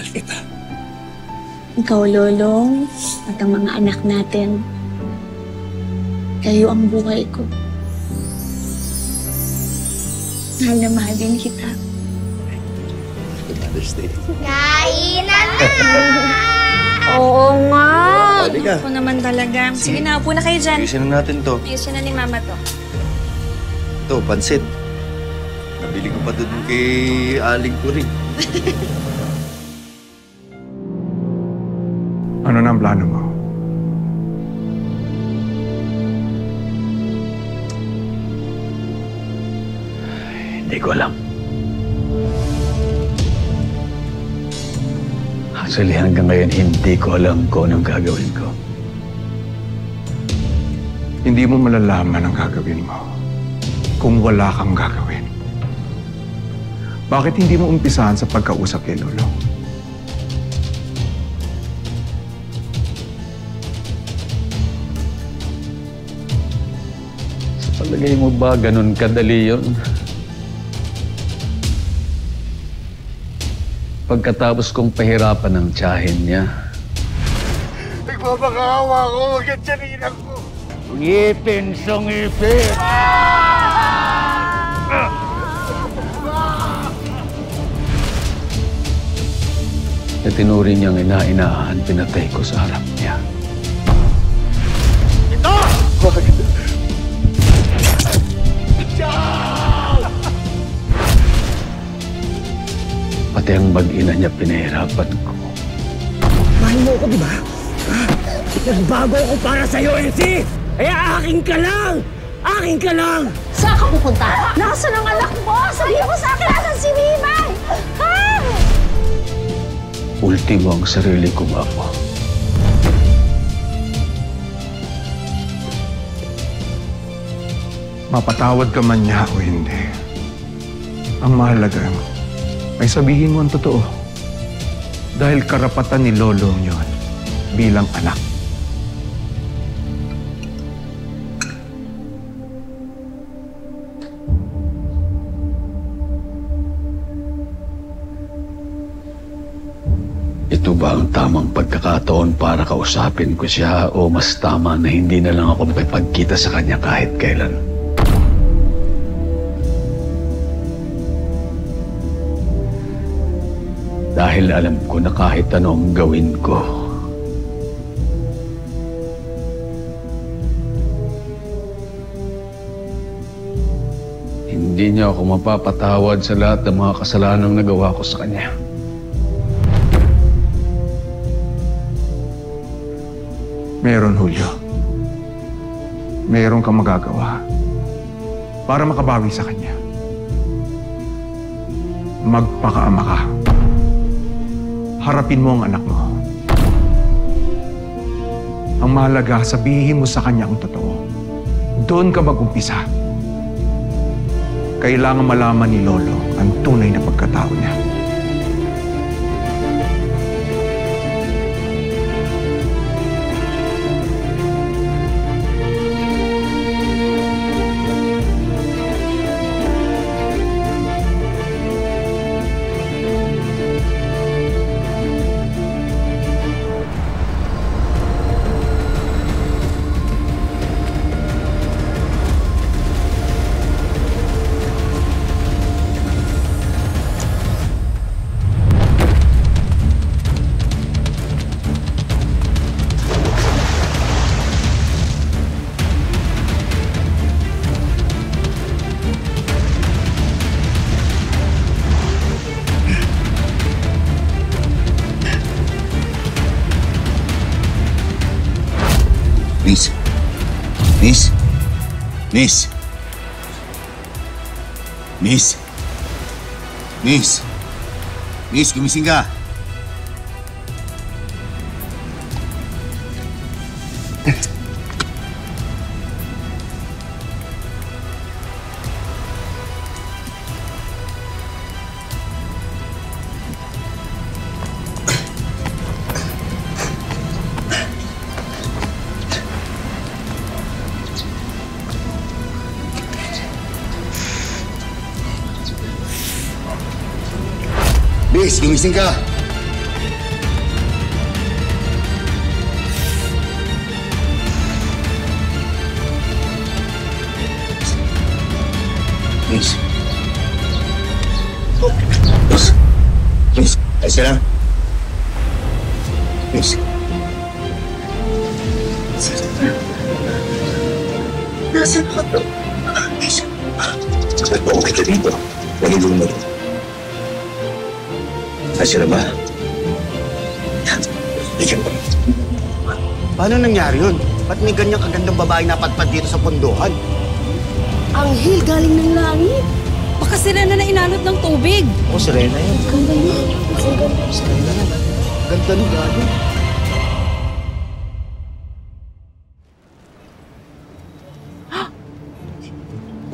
mahal kita. Ikaw, Lolong, at ang mga anak natin. Kayo ang buhay ko. Mahal na mahal din kita. Mother's Day. Kainan na! Oo nga. Halika. Ako naman talaga. Sige na, upo na kayo dyan. Ayusin na natin to. Ayusin na ni Mama to. Ito, pansit. Nabili ko pa doon kay Aling ko rin. Ano na ang plano mo? Hindi ko alam. Actually, hanggang ngayon, hindi ko alam kung anong gagawin ko. Hindi mo malalaman ang gagawin mo kung wala kang gagawin. Bakit hindi mo umpisahan sa pagkausap kay Lolo? Sa palagay mo ba ganun kadali yun? Pagkatapos kong pahirapan ng tiyahin niya. Nagpapakawa ko, wag yan tiyanin ako. Ngipin sa ngipin! Na tinuri niyang ina-inahan, pinatay ko sa harap niya. Ito! Pati ang mag-ina niya pinahirapan ko. Mahal mo ko, di ba? Nagbago ako para sa'yo, Elsie! Kaya akin ka lang! Akin ka lang! Saan ka pupunta? Nasaan ang anak mo? Sabihin mo sa akin, nasan si Mimay? Ha? Ultimo ang sarili kong apo. Mapatawad ka man niya o hindi. Ang mahalaga, may sabihin mo ang totoo. Dahil karapatan ni Lolong yon bilang anak. Ito ba ang tamang pagkakataon para kausapin ko siya o mas tama na hindi na lang ako makipagkita sa kanya kahit kailan? Dahil alam ko na kahit anong gawin ko, hindi niya ako mapapatawad sa lahat ng mga kasalanang nagawa ko sa kanya. Meron, Julio. Meron kang magagawa para makabawi sa kanya. Magpakaama ka. Harapin mo ang anak mo. Ang mahalaga, sabihin mo sa kanya ang totoo. Doon ka mag-umpisa. Kailangan malaman ni Lolo ang tunay na pagkatao niya. Miss? Miss? Miss? Miss? Miss? Miss, gumising ka! Miss, gumising ka! Miss. Miss. Miss. Ayos ka lang. Miss. Nasaan ako to? Miss. Bakit ba okay ka dito? Nalilong mo rin. Ayos ka na ba? Bigyan pa. Paano nangyari yun? Ba't may ganyang kagandang babae napadpad dito sa punduhan? Anghel galing ng langit. Baka sila na inanod ng tubig. Oo, Serena yun. Ganda nung gado.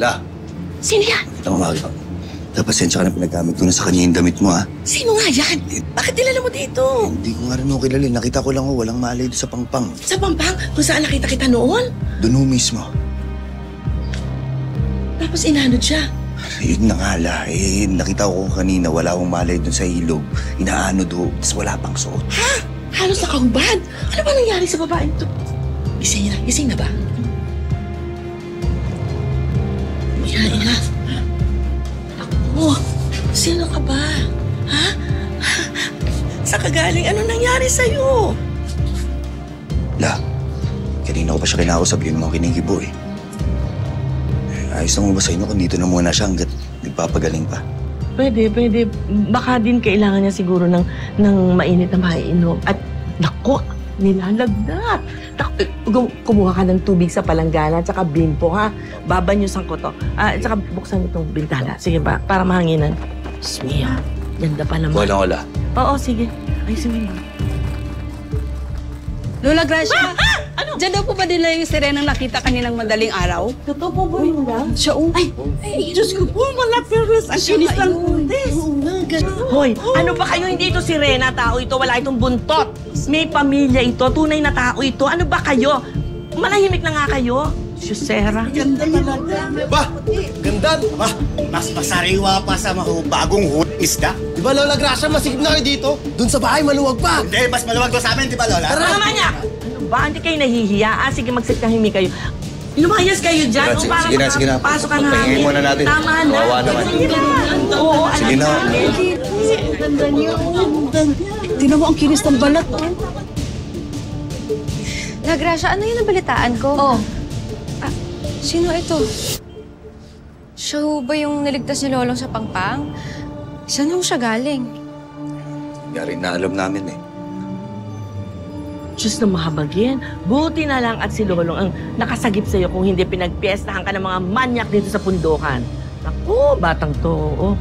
La, Sino yan? itang umaga. Pasensya ka na pinagamit ko na sa kanya yung damit mo, ha? Sino nga yan? Bakit nilala mo dito? Hindi ko nga rin ako kilala. Nakita ko lang walang malay doon sa pangpang. Sa Pampang? Kung saan nakita kita noon? Doon ho mismo. Tapos inanod siya. Yun na nga, La. Nakita ko kanina wala akong malay doon sa ilog. Inaano do, tapos wala pang suot. Ha? Halos nakahubad. Ano ba nangyari sa babaeng to? Gising na. Gising na ba? Ina. Ako, sino ka ba? Ha? Sa kagaling, ano nangyari sa'yo? La, kanina ko pa siya kinakausap yun mga kinikibo eh. Ayos lang mo ba sa inyo kung dito na muna siya hanggat nagpapagaling pa? Pwede. Baka din kailangan niya siguro ng mainit na maiinom. At naku, nilalagnat. Kumuha ka ng tubig sa palanggana at saka bimpo, ha? Babanyusan ko to. At saka buksan itong bintana. Sige ba? Para mahanginan. Smia, ganda pa naman. Wala. Oo, sige. Ay, sige. Lola Gracia, Diyan daw po ba nila yung sirenang nakita kaninang madaling araw? Totoo po ba yun ba? Siya, oh. Ay, Diyos ko po, malapirlas. Ang kinis ng kundes. Hoy, ano ba kayo? Hindi ito sirena, tao ito. Wala itong buntot. May pamilya ito. Tunay na tao ito. Ano ba kayo? Manahimik na nga kayo. Susera. Ganda talaga. Ba, ganda. Ba, mas masariwa pa sa bagong isda. Di ba, Lola Gracia, masigib na kayo dito? Doon sa bahay, maluwag pa. Hindi, mas maluwag to sa amin, di ba, Lola? Tama niya! Ano ba? Hindi kayo nahihiya? Sige, magsitahimik kayo. Lumayas kayo dyan. Sige, para sige na. makapasok ka namin. Pahingin muna natin. Tama na. Kawawa naman. Sige na. Oo, Sige na. Ganda niyo. Tinan mo ang kinis ng balat, oh. La Gracia, ano yung nabalitaan ko? Oh. Sino ito? Siya ho ba yung naligtas ni Lolong sa Pangpang? Saan ho siya galing? Yari na alam namin eh. Diyos na mahabagin. Buti na lang at si Lolong ang nakasagip sa'yo kung hindi pinagpiestahan ka ng mga manyak dito sa pundokan. Naku, batang to. Oh.